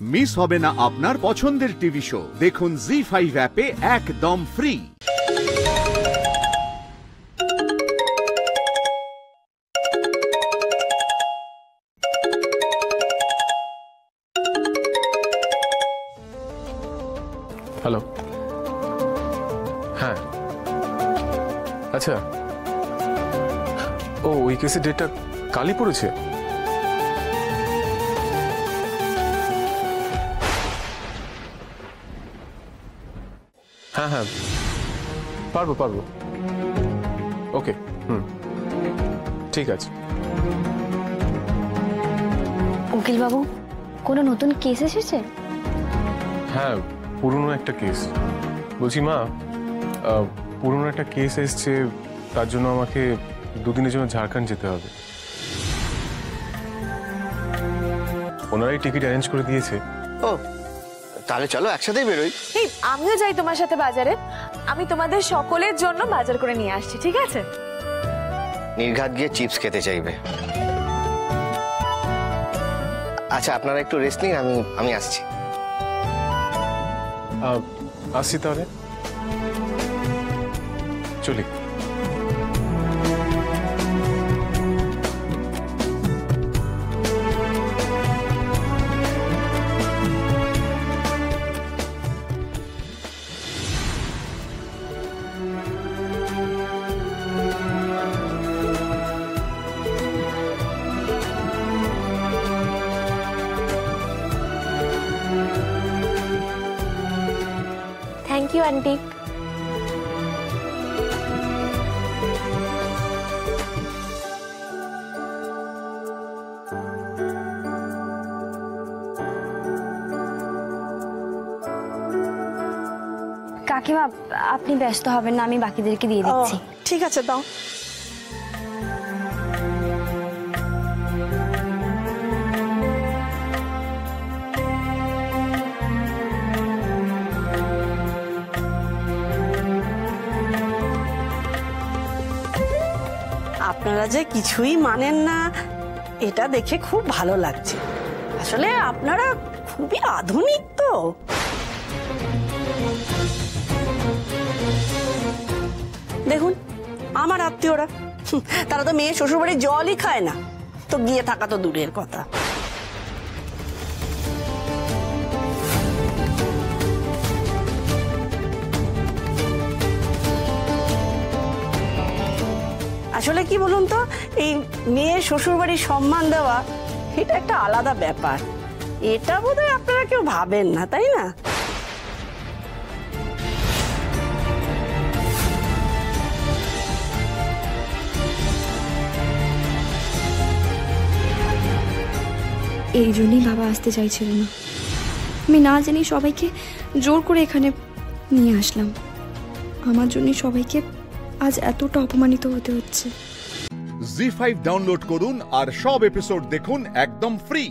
Miss হবে না আপনার পছন্দের টিভি শো। দেখুন জি5 অ্যাপে একদম ফ্রি। হ্যালো, হ্যাঁ আচ্ছা, ও ওই কেসের ডেটটা কালই পড়েছে। হ্যাঁ হ্যাঁ, পারবো। ওকে, ঠিক আছে। উকিল বাবু, কোনো নতুন কেস এসেছে? হ্যাঁ, পুরনো একটা কেস। বলছি মা, পুরনো একটা কেস এসছে, তার জন্য আমাকে দুদিনের জন্য ঝাড়খণ্ড যেতে হবে। ওনারাই টিকিট অ্যারেঞ্জ করে দিয়েছে। ও, তাহলে চলো একসাথেই বেরোই। এই আমিও যাই তোমার সাথে বাজারে। আমি তোমাদের সকলের জন্য বাজার করে নিয়ে আসছি, ঠিক আছে? নির্ঘাত গিয়ে চিপস খেতে চাইবে। আচ্ছা, আপনারা একটু রেস্ট নিন, আমি আসছি। আসছি তাহলে, চলি। Thank you aunty. কাকিমা, আপনি ব্যস্ত হবেন না, আমি বাকিদেরকে দিয়ে দিচ্ছি। ঠিক আছে, দাও। আপনারা যে কিছুই মানেন না, এটা দেখে খুব ভালো লাগছে। আসলে আপনারা খুবই আধুনিক তো। দেখুন, আমার আত্মীয়রা, তারা তো মেয়ে শ্বশুরবাড়ির জলই খায় না, তো গিয়ে থাকা তো দূরের কথা। আসলে কি বলুন তো, এই মেয়ে শ্বশুরবাড়ির সম্মান দেওয়া, এটা একটা আলাদা ব্যাপার। এটা বোধহয় আপনারা কেউ ভাবেন না, তাই না? এই জন্যই বাবা আসতে চাইছিল না। আমি না জানি সবাইকে জোর করে এখানে নিয়ে আসলাম। আমার জন্য সবাইকে আজ এতটা অপমানিত হতে হচ্ছে। জি5 ডাউনলোড করুন আর সব এপিসোড দেখুন একদম ফ্রি।